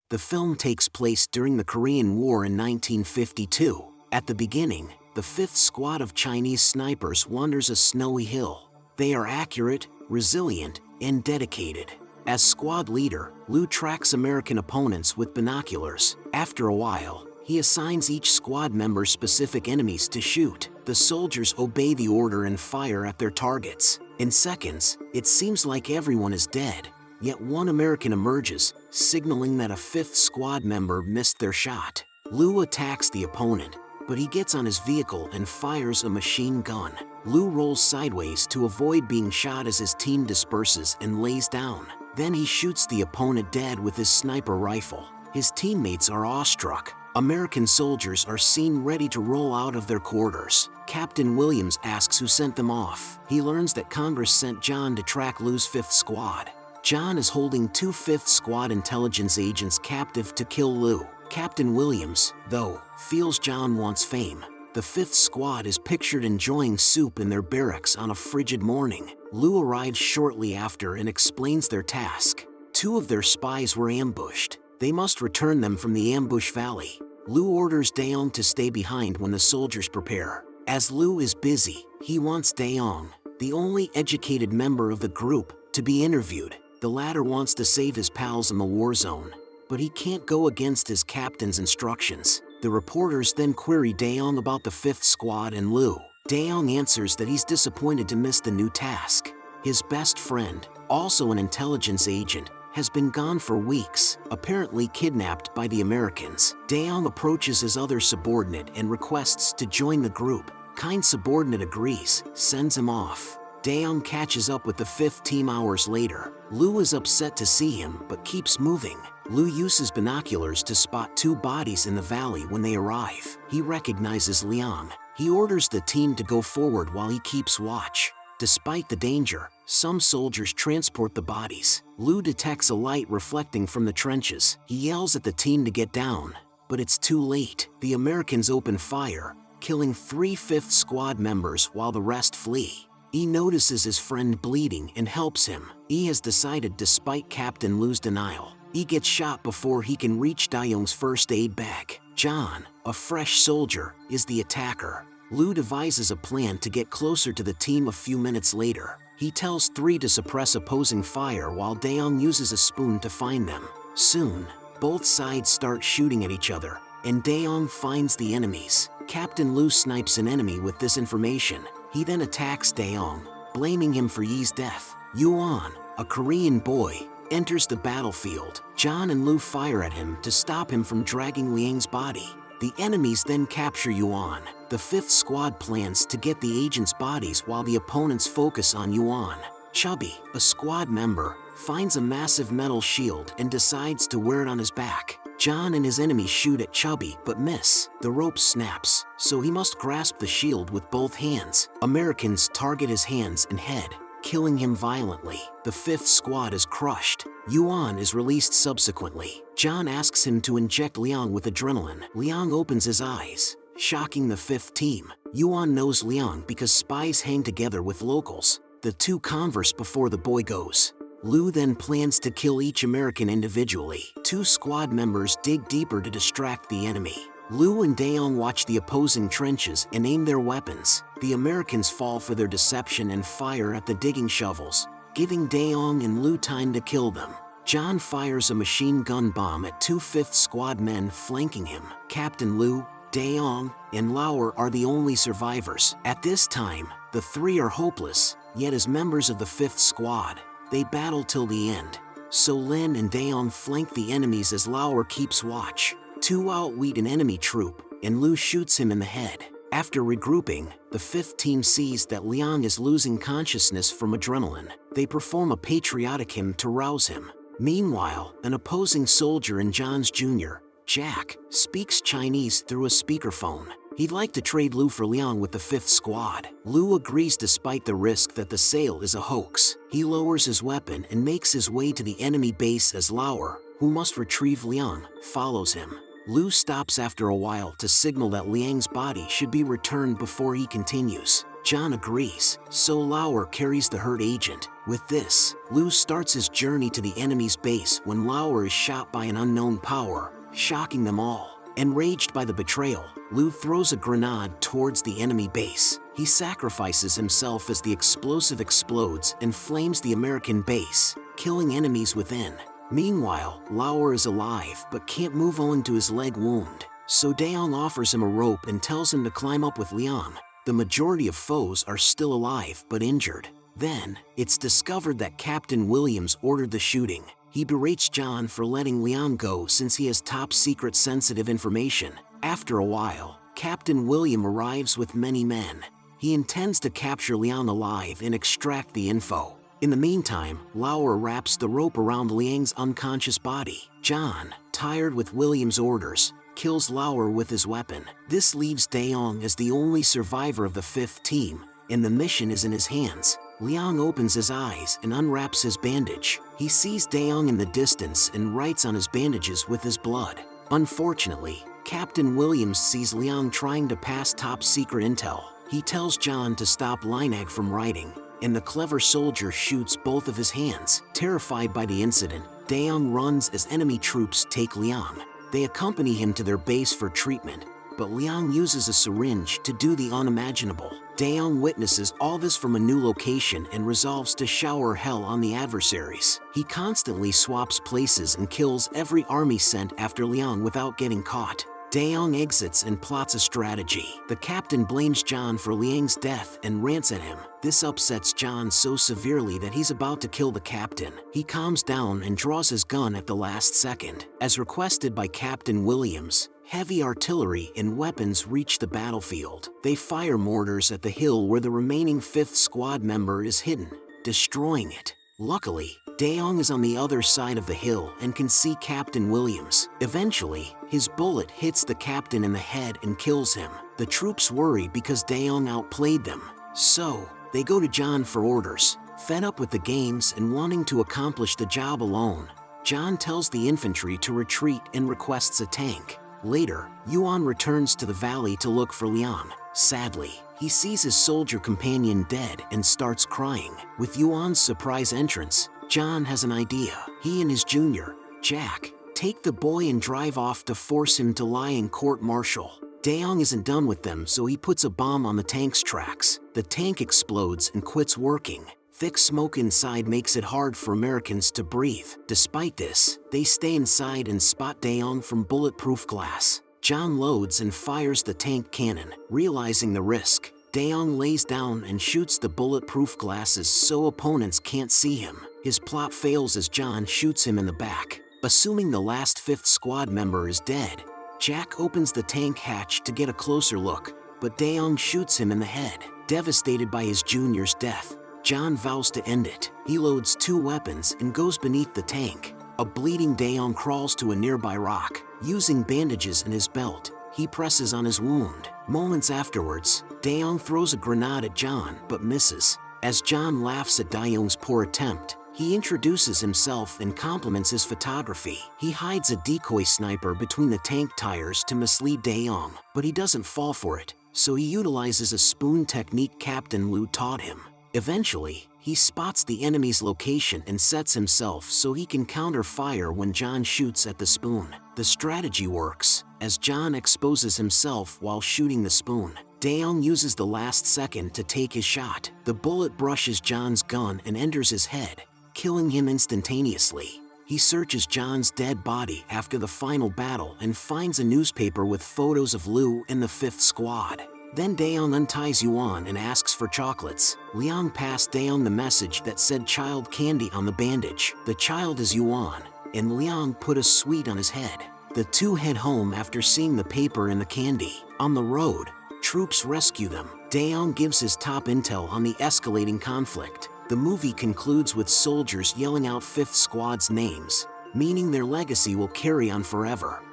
The film takes place during the Korean War in 1952. At the beginning, the 5th Squad of Chinese snipers wanders a snowy hill. They are accurate, resilient, and dedicated. As squad leader, Liu tracks American opponents with binoculars. After a while, he assigns each squad member specific enemies to shoot. The soldiers obey the order and fire at their targets. In seconds, it seems like everyone is dead. Yet one American emerges, signaling that a 5th squad member missed their shot. Liu attacks the opponent, but he gets on his vehicle and fires a machine gun. Liu rolls sideways to avoid being shot as his team disperses and lays down. Then he shoots the opponent dead with his sniper rifle. His teammates are awestruck. American soldiers are seen ready to roll out of their quarters. Captain Williams asks who sent them off. He learns that Congress sent John to track Liu's 5th Squad. John is holding 2 5th Squad intelligence agents captive to kill Liu. Captain Williams, though, feels John wants fame. The 5th Squad is pictured enjoying soup in their barracks on a frigid morning. Liu arrives shortly after and explains their task. 2 of their spies were ambushed. They must return them from the ambush valley. Liu orders Daeong to stay behind when the soldiers prepare. As Liu is busy, he wants Daeong, the only educated member of the group, to be interviewed. The latter wants to save his pals in the war zone, but he can't go against his captain's instructions. The reporters then query Daeong about the 5th Squad and Liu. Daeong answers that he's disappointed to miss the new task. His best friend, also an intelligence agent, has been gone for weeks, apparently kidnapped by the Americans. Daeong approaches his other subordinate and requests to join the group. Kind subordinate agrees, sends him off. Daeong catches up with the 5th team hours later. Liu is upset to see him but keeps moving. Liu uses binoculars to spot 2 bodies in the valley when they arrive. He recognizes Liang. He orders the team to go forward while he keeps watch. Despite the danger, some soldiers transport the bodies. Liu detects a light reflecting from the trenches. He yells at the team to get down, but it's too late. The Americans open fire, killing 3 5th Squad members while the rest flee. He notices his friend bleeding and helps him. He has decided, despite Captain Liu's denial, he gets shot before he can reach Daeong's first aid bag. John, a fresh soldier, is the attacker. Liu devises a plan to get closer to the team a few minutes later. He tells 3 to suppress opposing fire while Daeong uses a spoon to find them. Soon, both sides start shooting at each other, and Daeong finds the enemies. Captain Liu snipes an enemy with this information. He then attacks Daeong, blaming him for Yi's death. Yuan, a Korean boy, enters the battlefield. John and Liu fire at him to stop him from dragging Liang's body. The enemies then capture Yuan. The 5th Squad plans to get the agents' bodies while the opponents focus on Yuan. Chubby, a squad member, finds a massive metal shield and decides to wear it on his back. John and his enemies shoot at Chubby but miss. The rope snaps, so he must grasp the shield with both hands. Americans target his hands and head, killing him violently. The 5th Squad is crushed. Yuan is released subsequently. John asks him to inject Liang with adrenaline. Liang opens his eyes, shocking the 5th team. Yuan knows Liang because spies hang together with locals. The 2 converse before the boy goes. Liu then plans to kill each American individually. 2 squad members dig deeper to distract the enemy. Liu and Daeong watch the opposing trenches and aim their weapons. The Americans fall for their deception and fire at the digging shovels, giving Daeong and Liu time to kill them. John fires a machine gun bomb at 2 5th Squad men flanking him. Captain Liu, Daeong, and Lauer are the only survivors. At this time, the 3 are hopeless, yet as members of the 5th Squad, they battle till the end. So Lin and Daeong flank the enemies as Lauer keeps watch. 2 outwit an enemy troop, and Liu shoots him in the head. After regrouping, the 5th team sees that Liang is losing consciousness from adrenaline. They perform a patriotic hymn to rouse him. Meanwhile, an opposing soldier in John's Jr., Jack, speaks Chinese through a speakerphone. He'd like to trade Liu for Liang with the 5th Squad. Liu agrees despite the risk that the sale is a hoax. He lowers his weapon and makes his way to the enemy base as Lauer, who must retrieve Liang, follows him. Liu stops after a while to signal that Liang's body should be returned before he continues. John agrees, so Lauer carries the hurt agent. With this, Liu starts his journey to the enemy's base when Lauer is shot by an unknown power, shocking them all. Enraged by the betrayal, Liu throws a grenade towards the enemy base. He sacrifices himself as the explosive explodes and flames the American base, killing enemies within. Meanwhile, Lauer is alive but can't move owing to his leg wound, so Daeong offers him a rope and tells him to climb up with Liang. The majority of foes are still alive but injured. Then, it's discovered that Captain Williams ordered the shooting. He berates John for letting Liang go since he has top-secret sensitive information. After a while, Captain William arrives with many men. He intends to capture Liang alive and extract the info. In the meantime, Lauer wraps the rope around Liang's unconscious body. John, tired with Williams' orders, kills Lauer with his weapon. This leaves Daeong as the only survivor of the 5th team, and the mission is in his hands. Liang opens his eyes and unwraps his bandage. He sees Daeong in the distance and writes on his bandages with his blood. Unfortunately, Captain Williams sees Liang trying to pass top-secret intel. He tells John to stop Linag from writing, and the clever soldier shoots both of his hands. Terrified by the incident, Daeong runs as enemy troops take Liang. They accompany him to their base for treatment, but Liang uses a syringe to do the unimaginable. Daeong witnesses all this from a new location and resolves to shower hell on the adversaries. He constantly swaps places and kills every army sent after Liang without getting caught. Daeong exits and plots a strategy. The captain blames John for Liang's death and rants at him. This upsets John so severely that he's about to kill the captain. He calms down and draws his gun at the last second. As requested by Captain Williams, heavy artillery and weapons reach the battlefield. They fire mortars at the hill where the remaining 5th squad member is hidden, destroying it. Luckily, Daeong is on the other side of the hill and can see Captain Williams. Eventually, his bullet hits the captain in the head and kills him. The troops worry because Daeong outplayed them, so they go to John for orders. Fed up with the games and wanting to accomplish the job alone, John tells the infantry to retreat and requests a tank. Later, Yuan returns to the valley to look for Liang. Sadly, he sees his soldier companion dead and starts crying. With Yuan's surprise entrance, John has an idea. He and his junior, Jack, take the boy and drive off to force him to lie in court-martial. Daeong isn't done with them, so he puts a bomb on the tank's tracks. The tank explodes and quits working. Thick smoke inside makes it hard for Americans to breathe. Despite this, they stay inside and spot Daeong from bulletproof glass. John loads and fires the tank cannon. Realizing the risk, Daeong lays down and shoots the bulletproof glasses so opponents can't see him. His plot fails as John shoots him in the back. Assuming the last 5th squad member is dead, Jack opens the tank hatch to get a closer look, but Daeong shoots him in the head. Devastated by his junior's death, John vows to end it. He loads 2 weapons and goes beneath the tank. A bleeding Daeong crawls to a nearby rock. Using bandages in his belt, he presses on his wound. Moments afterwards, Daeong throws a grenade at John but misses. As John laughs at Daeong's poor attempt, he introduces himself and compliments his photography. He hides a decoy sniper between the tank tires to mislead Daeong, but he doesn't fall for it, so he utilizes a spoon technique Captain Liu taught him. Eventually, he spots the enemy's location and sets himself so he can counter fire when John shoots at the spoon. The strategy works, as John exposes himself while shooting the spoon. Daeong uses the last second to take his shot. The bullet brushes John's gun and enters his head, killing him instantaneously. He searches John's dead body after the final battle and finds a newspaper with photos of Liu and the 5th squad. Then Daeong unties Yuan and asks for chocolates. Liang passed Daeong the message that said child candy on the bandage. The child is Yuan, and Liang put a sweet on his head. The two head home after seeing the paper and the candy. On the road, troops rescue them. Daeong gives his top intel on the escalating conflict. The movie concludes with soldiers yelling out 5th Squad's names, meaning their legacy will carry on forever.